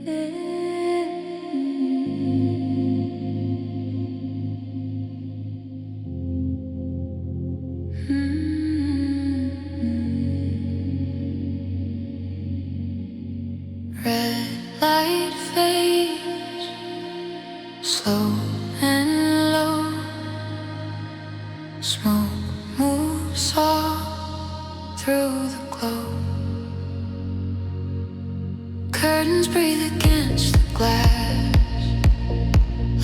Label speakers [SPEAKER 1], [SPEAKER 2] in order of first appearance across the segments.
[SPEAKER 1] Red light fades, slow and low. Smoke moves all through the glow. Curtains breathe against the glass,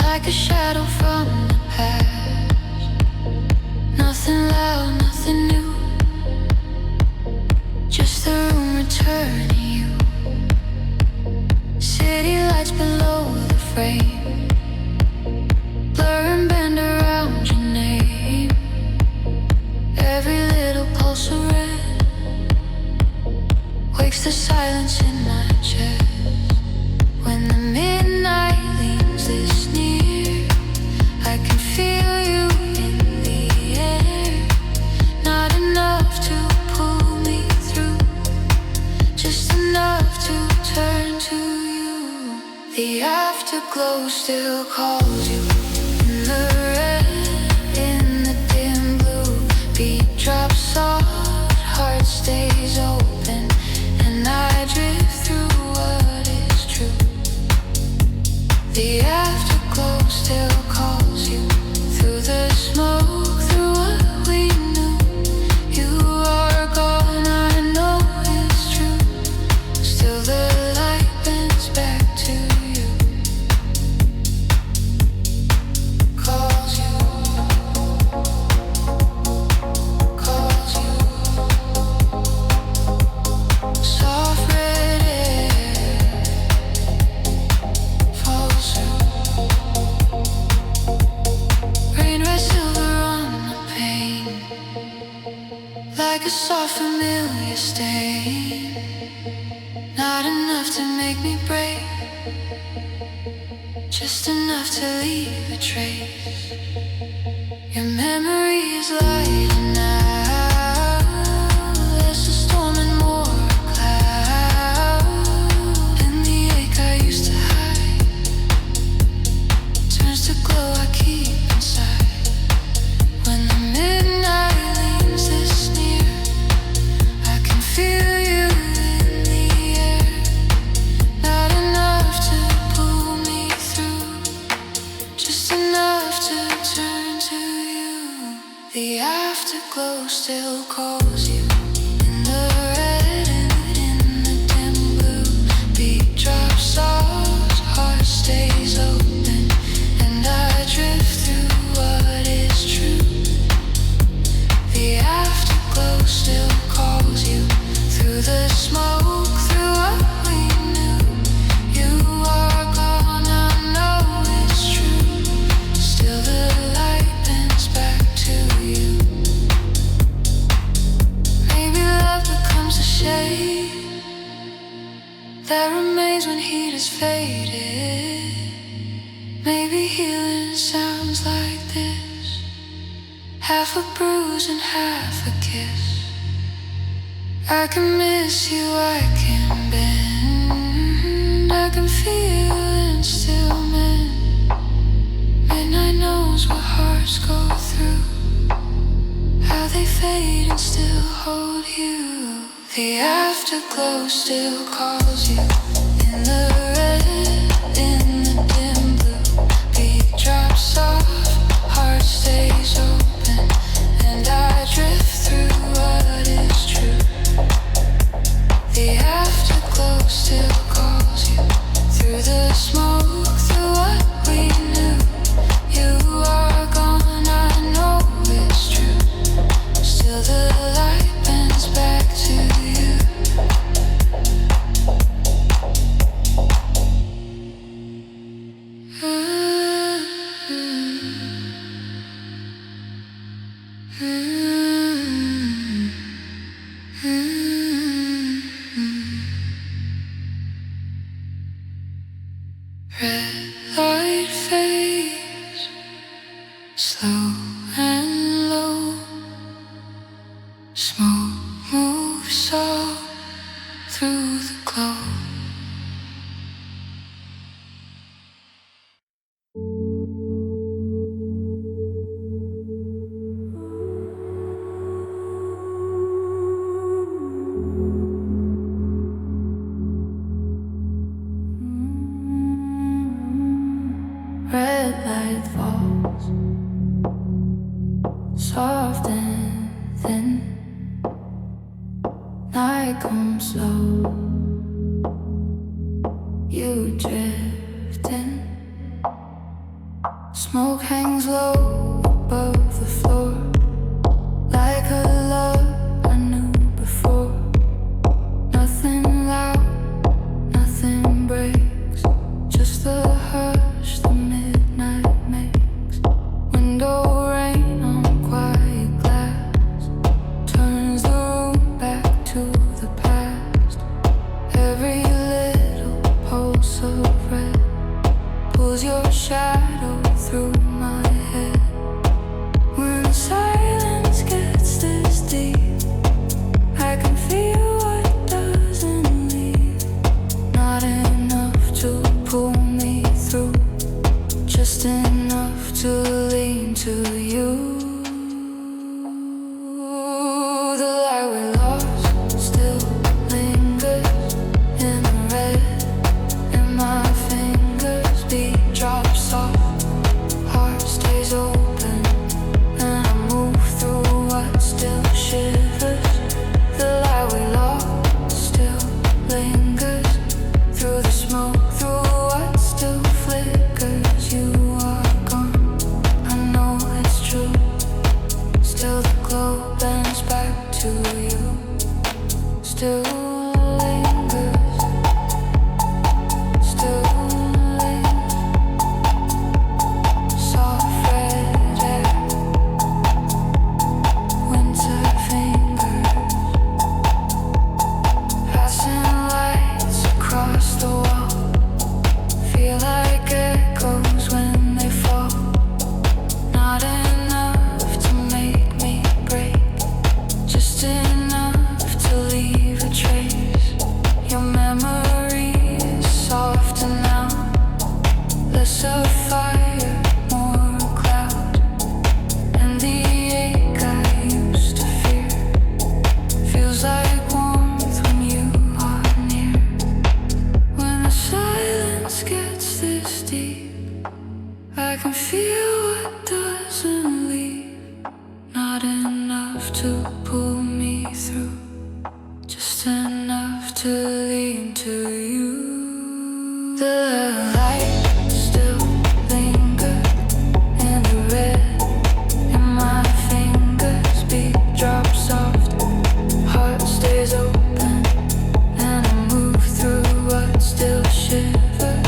[SPEAKER 1] like a shadow from the past. Nothing loud, nothing new, just the room returning you. City lights below the frame, blur and bend around your name. Every little pulse of red wakes the silence in my chest. When the midnight leans this near, I can feel you in the air. Not enough to pull me through, just enough to turn to you. The afterglow still calls you. In the red, in the dim blue, beat drops soft, heart stays open, and I drift through what is true. The afterglow still calls you. Through the smoke, through what we knew. You are gone, I know it's true. Still the light bends back to you. Calls you. Calls you. Soft red air falls through. Rain red silver on the pane, like a soft familiar stain. Not enough to make me break, just enough to leave a trace. Your memory is lighting now. Less a storm and more a cloud. And the ache I used to hide turns to glow I keep inside. When the midnight leans this near, I can feel you in the air. Not enough to pull me through, just enough to turn to you. The afterglow still calls you. In the red and in the dim blue, beat drops soft, heart stays open, and I drift through what is true. The afterglow still calls you. Through the smoke, through what we knew. You are gone, I know it's true. Still the light bends back to you. Maybe love becomes a shade that remains when heat has faded. Maybe healing sounds like this, half a bruise and half a kiss. I can miss you, I can bend, I can feel and still mend. Midnight knows what hearts go through, how they fade and still hold you. The afterglow still calls you. In the red, in the dim blue, beat drops soft, heart stays open, and I drift through what is true. The afterglow still calls you. Through the smoke, through what we knew. You are gone, I know it's true. Still the light bends back to you. Red light fades, slow and low. Smoke moves all through the glow. come slow. You drifting. Smoke hangs low above the floor, like a love I knew before. Nothing loud, nothing breaks, just the hush the midnight makes. Window rain on quiet glass turns the room back to the past. Every little pulse of red pulls your shadow through my head. When silence gets this deep, I can feel what doesn't leave. Not enough to pull me through, just enough to lean to you. The light we lost still lingers in the red, and my fingers beat drops off. Heart stays open, and I move through what still shivers. The light we lost still lingers through the smoke, through what still flickers. You are gone, I know it's true. Still the glow bends back to you. Still lingers, still lingers. Soft red air, winter fingers, passing lights across the wall. Feel like echoes when they fall. Not enough to make me break, just enough to leave a trace. Your memory is softer now, less of fire, more cloud. And the ache I used to fear feels like warmth when you are near. When the silence gets this deep, I can feel what doesn't leave. Not enough to pull me through, just enough to lean to you. The light still lingers in the red, and my fingers beat drops soft. Heart stays open, and I move through what still shivers.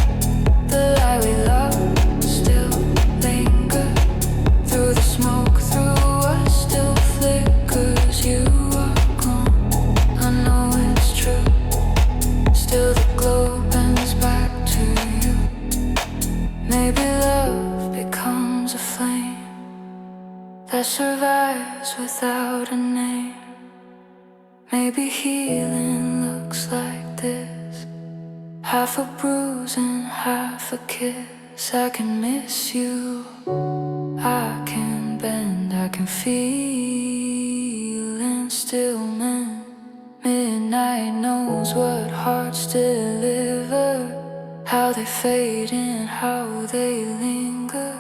[SPEAKER 1] The light we lost still lingers through the smoke, through what still flickers. You are gone, I know it's true. Still the glow bends back to you. Maybe love becomes a flame that survives without a name. Maybe healing looks like this, half a bruise and half a kiss. I can miss you, I can bend, I can feel and still mend. Midnight knows what hearts deliver, how they fade and how they linger.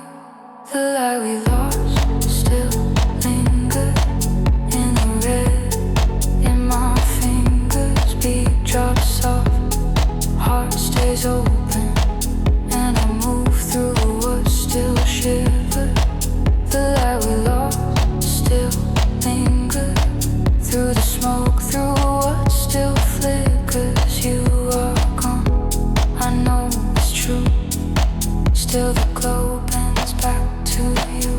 [SPEAKER 1] The light we lost still lingers in the red, and my fingers beat drops soft. Heart stays open, and I move through what still shivers. The light we lost still lingers through the smoke, through what still flickers. You are gone, I know it's true. Still the glow bends back to you.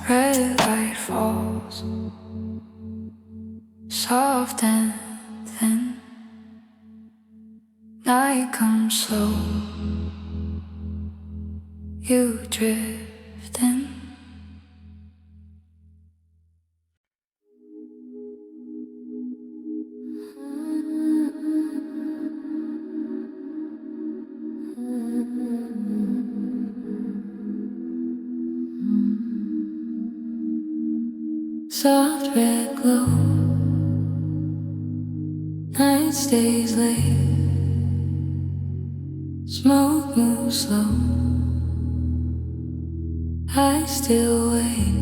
[SPEAKER 1] Red light falls, soft and thin. Night comes slow, you drift in. soft red glow. Night stays late, smoke moves slow. I still wait.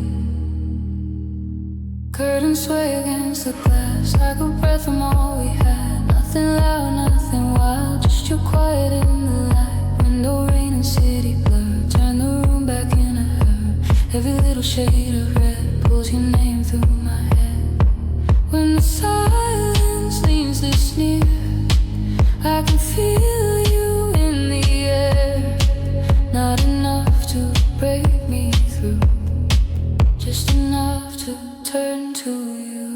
[SPEAKER 1] Curtains sway against the glass like a breath from all we had. Nothing loud, nothing wild, just you quiet in the light. Window rain and city blur, turn the room back in a hurt. Every little shade of red pulls your name through my head. When the silence leans this near, I can feel you in the air. Not enough to break me through, just enough to turn to you.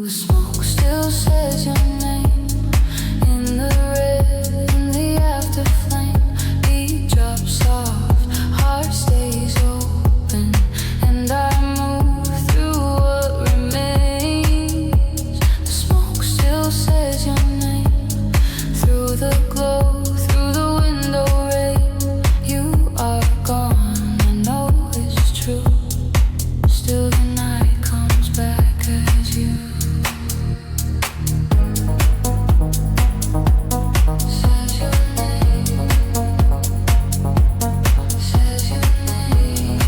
[SPEAKER 1] The smoke still says your name in the red, in the after flame. Beat drops soft, heart stays open, and I move through what remains. The smoke still says your name through the glow, through the window rain. You are gone, I know it's true. Still the night comes back as you. Says your name, says your name.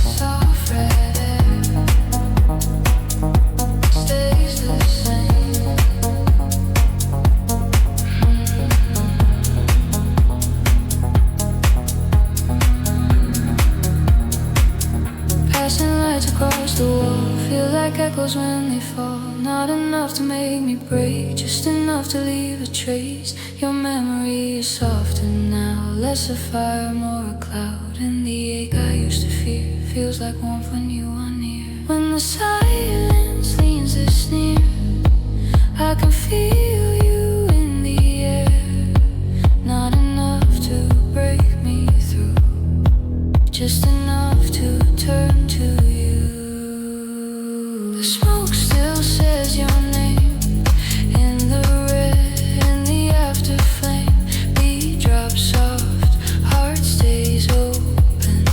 [SPEAKER 1] Soft red air stays the same. Passing lights across the wall, feel like echoes when they fall. Not enough to make me break, just enough to leave a trace. Your memory is softer now, less a fire, more a cloud. And the ache I used to fear feels like warmth when you are near. When the silence leans this near, I can feel you in the air. Not enough to break me through, just enough to turn to you. The smoke still says your name in the red, in the after flame. Beat drops soft, heart stays open,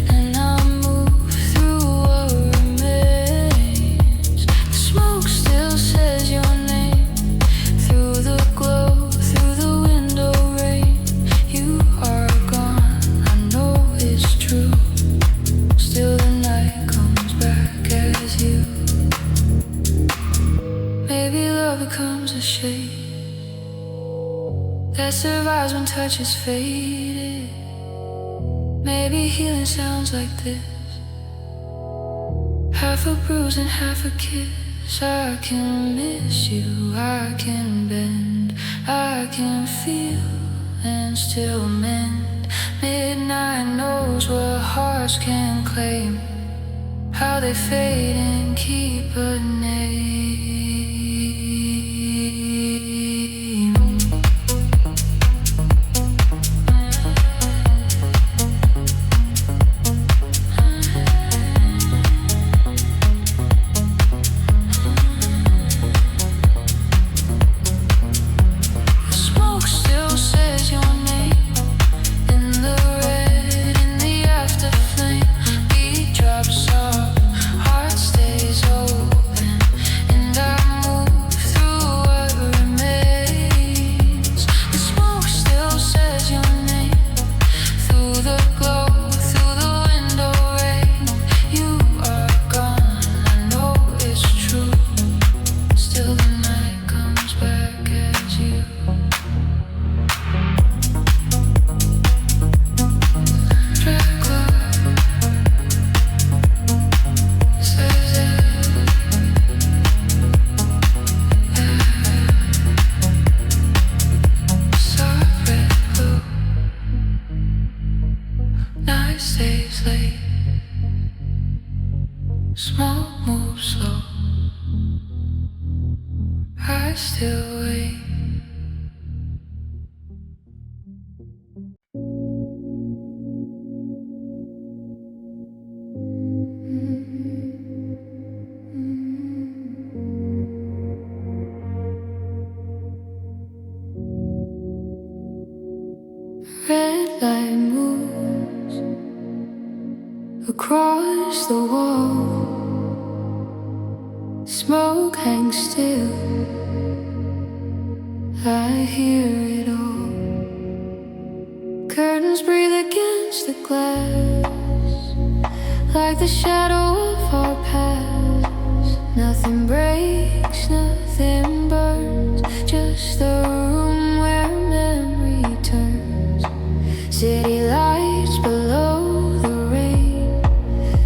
[SPEAKER 1] and I move through what remains. The smoke still says your name through the glow, through the window rain. You are gone, I know it's true. Still the night comes back as you. Maybe love becomes a shade that survives when touch is faded. Maybe healing sounds like this, half a bruise and half a kiss. I can miss you, I can bend, I can feel and still mend. Midnight knows what hearts can claim, how they fade and keep a name. The smoke still says your name in the red, in the after flame. Beat drops soft, heart stays open, and I move through what remains. The smoke still says your name through the glow, through the window rain. You are gone, I know it's true. Still the night comes back as you. Night stays late, smoke moves slow. I still wait. Red light across the wall. Smoke hangs still, I hear it all. Curtains breathe against the glass, like the shadow of our past. Nothing breaks, nothing burns, just the room where memory turns. City lights below the rain,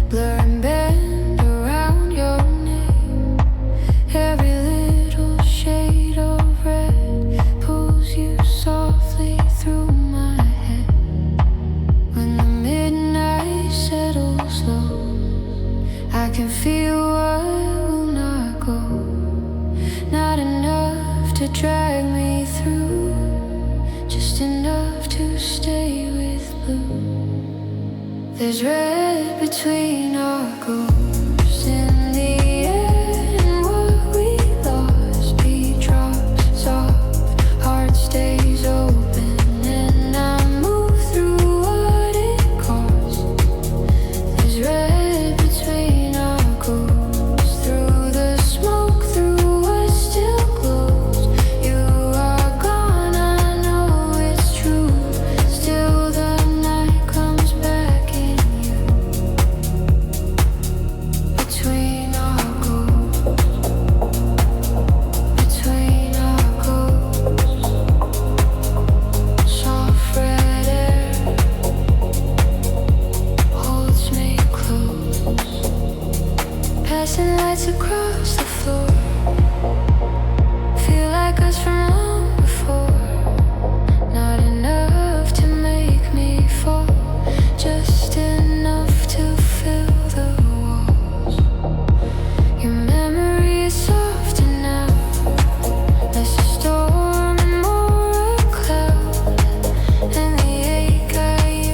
[SPEAKER 1] blur and bend around your name. Every little shade of red pulls you softly through my head. When the midnight settles low, I can feel what will not go. Not enough to drag me through, just enough to stay with blue. There's red between our ghosts in the air, and what we lost, beat drops soft, heart stays open, and I move through what it costs. There's red between our ghosts, through the smoke, through what still glows. You are gone, I know it's true, still the night comes back in you. Between our ghosts, between our ghosts, soft red air holds me close. Passing lights across the floor, feel like us from long before. Not enough to make me fall, just enough to fill the walls. Your memory is softer now, less a storm and more a cloud. And the ache I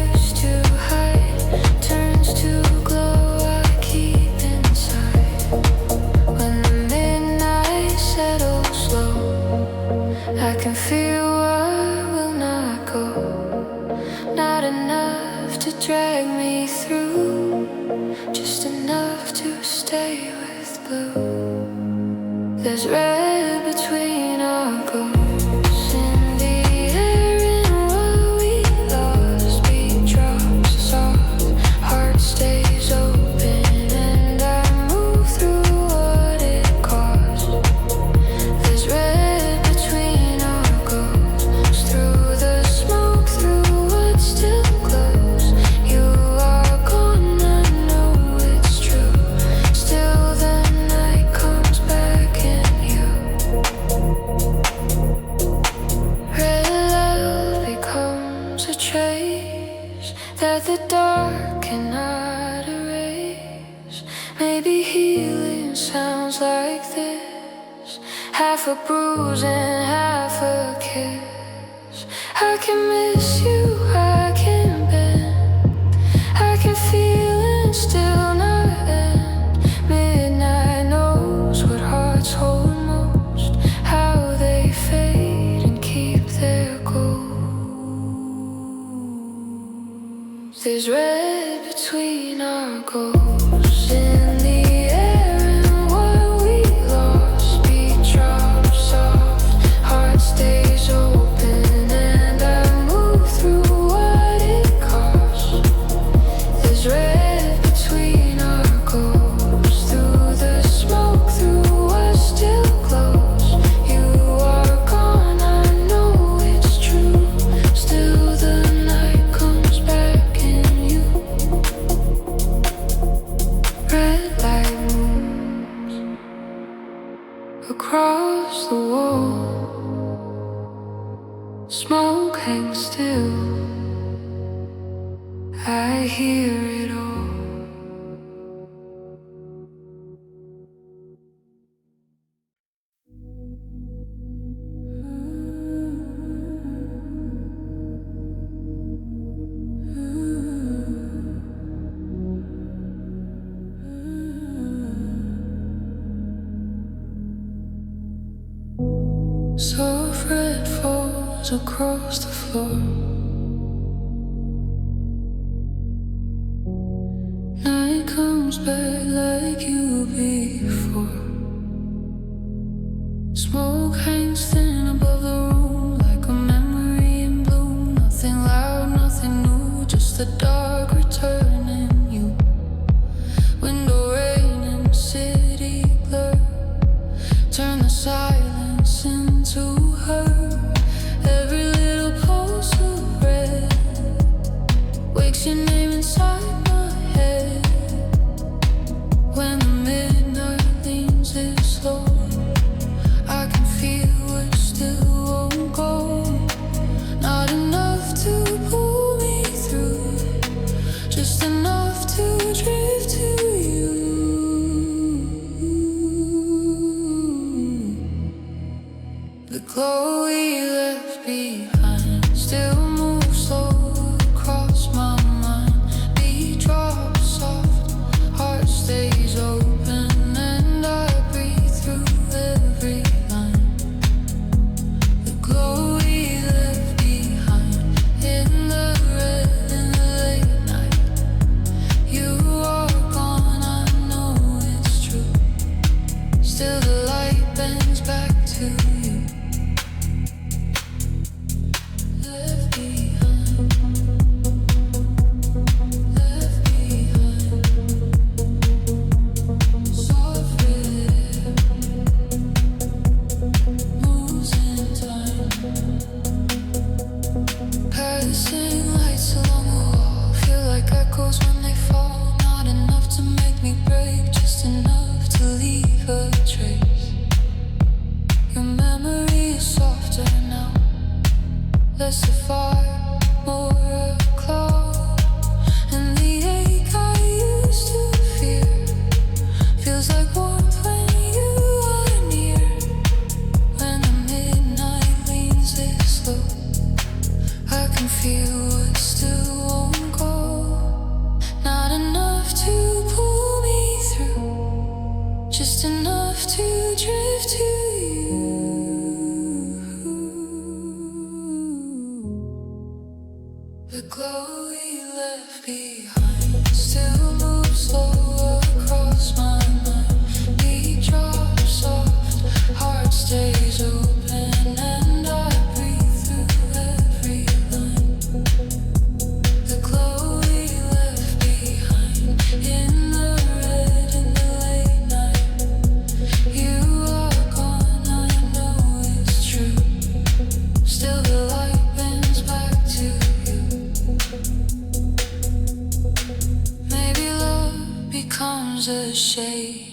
[SPEAKER 1] used to hide turns to glow I keep inside. When the midnight settles low, I can feel what will not go. Not enough to drag me through, just enough to stay with blue. There's red between our ghosts in the air, and what we lost, beat drops soft, heart stays open, and I move through what it costs. There's red between our ghosts, through the smoke, through what still glows. You are gone, I know it's true, still the night comes back in you. Red love becomes a trace that the dark cannot erase. Maybe healing sounds like this, half a bruise and half a kiss. I can miss you, I can bend, I can feel and still not end. Midnight knows what hearts hold most, how they fade and keep their gold. There's red between our ghosts in the air, and what we lost, beat drops soft, heart stays open, and I move through what it costs. There's red between our ghosts, through the smoke, through what still glows. You are gone, I know it's true, still the night comes back in you. Red light moves across the wall, smoke hangs still, I hear it all. Soft red falls across the floor. Night comes back like you before. Smoke hangs thin above the room, like a memory in bloom. Nothing loud, nothing new, just the dark returning you. Window rain and city blur, turn the silence into her. Every little pulse of red wakes your name inside my head. When the midnight leans it slow, I can feel it still won't go. Not enough to pull me through, just enough to drift to you. The glow we left behind still moves slow across my mind. Beat drops soft, heart stays open, and I breathe through every line. The glow we left behind in the red in the late night. You are gone, I know it's true. Still the light bends back to you. Left behind, left behind. Soft red moves in time. Passing lights along the wall feel like echoes when they fall. Not enough to make me break, just enough to leave a trace. Your memory is softer now, less a fire, more a cloud. And the ache I used to fear feels like warmth when you are near. When the midnight leans it slow, I can feel what still won't go. Not enough to pull me through, just enough to drift to you. The glow we left behind still moves slow across my mind. Beat drops soft, heart stays open, and I breathe through every line. The glow we left behind in the red in the late night. You are gone, I know it's true. Still the light bends back to you. Maybe love becomes a shade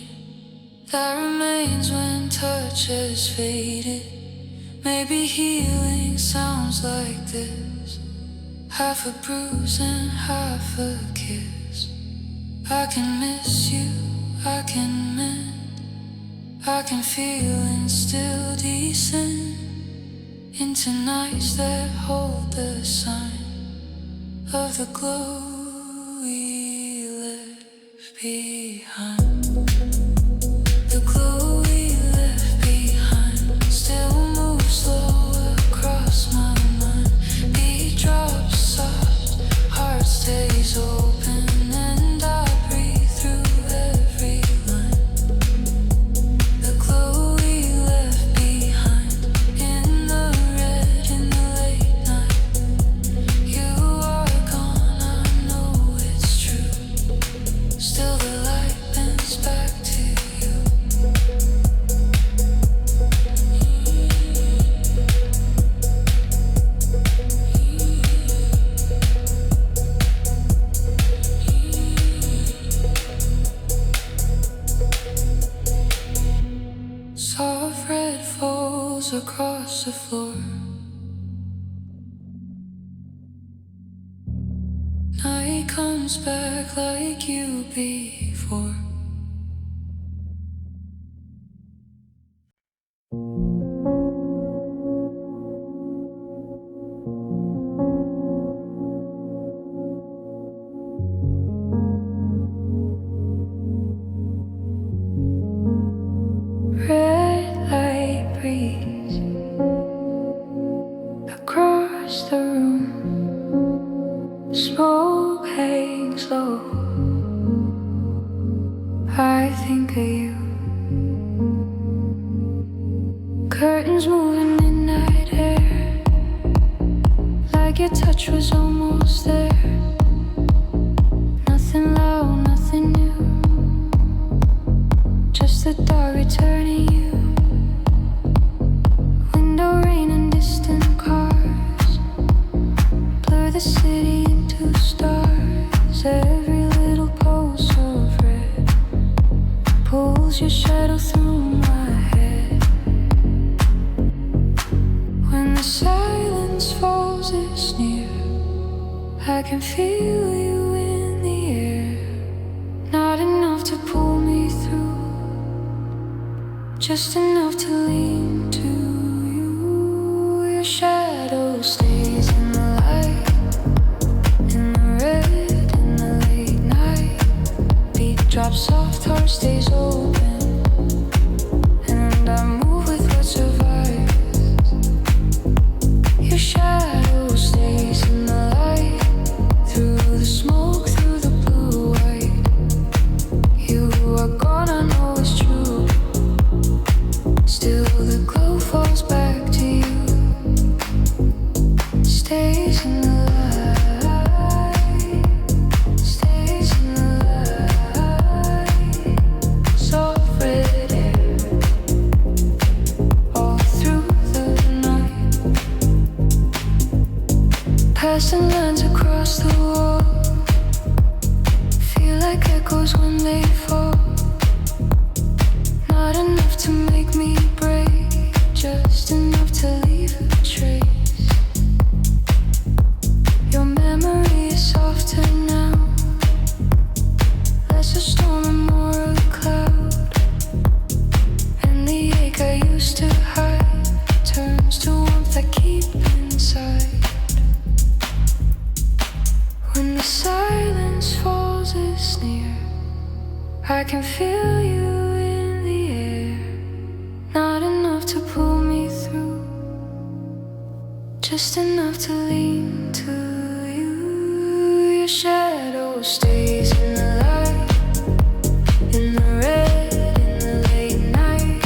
[SPEAKER 1] that remains when touch has faded. Maybe healing sounds like this, half a bruise and half a kiss. I can miss you, I can mend, I can feel and still descend into nights that hold the sign of the glow we left behind. The glow we left behind still moves slow across my mind. Beat drops soft, heart stays open, and I breathe through every line. The glow we left behind in the red in the late night. You are gone, I know it's true. Still the light bends back to you. Soft red falls across the floor. Night comes back like you before. Red light breeze across the room. Smoke hangs low, I think of you. Curtains moving, midnight air, like your touch was almost there. Nothing loud, nothing new, just the dark returning you. Window rain and distant cars blur the city into stars. Every little pulse of red pulls your shadow through my head. When the silence falls, it's near. I can feel you in the air. Not enough to pull me through, just enough to lean to you. Your shadow stays in the light, in the red, in the late night. Beat drops soft, heart stays open, and I move with what survives. Your shadow stays in the light, through the smoke, through the blue white. You are gone, I know it's true. Still the glow falls back to you. Stays in the light, stays in the light. Soft red air, all through the night. Passing lines across the wall, feel like echoes when they fall. Not enough to make me break, just enough to leave a trace. Your memory is softer now, less a storm and more a cloud. And the ache I used to hide turns to warmth I keep inside. When the silence falls, it's near. I can feel you in the air. Not enough to pull me through, just enough to lean to you. Your shadow stays in the light, in the red, in the late night.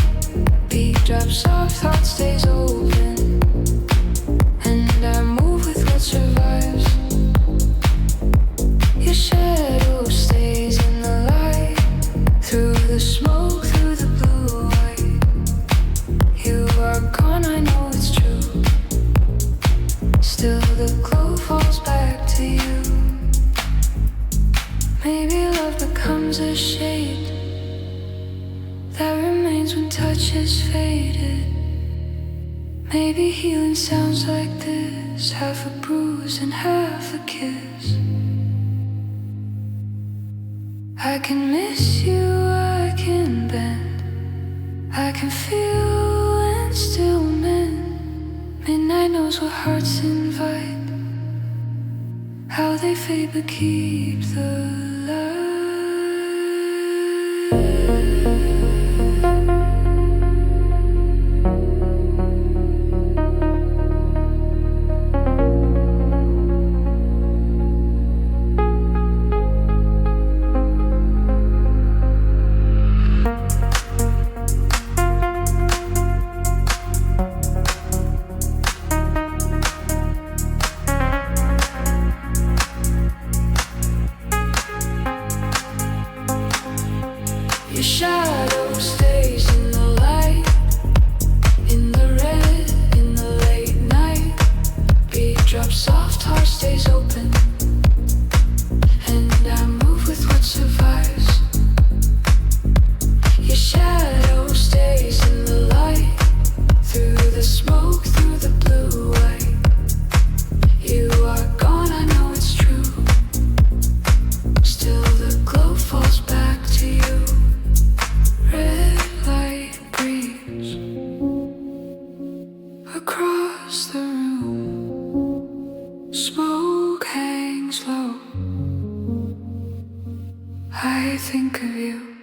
[SPEAKER 1] Beat drops soft, heart stays open, and I move with what survives. Your shadow stays in the light, through the smoke, through the blue white. You are gone, I know it's true. Still the glow falls back to you. Maybe love becomes a shade that remains when touch is faded. Maybe healing sounds like this, half a bruise and half a kiss. I can miss you, I can bend, I can feel and still mend. Midnight knows what hearts invite, how they fade but keep the light. Your shadow stays in the light, in the red, in the late night. Beat drops soft, heart stays open, and I move with what survives. Your shadow stays in the light, through the smoke, through the blue white. You are gone, I know it's true. Still the glow falls back to you. Red light breeze across the room, smoke hangs low. I think of you.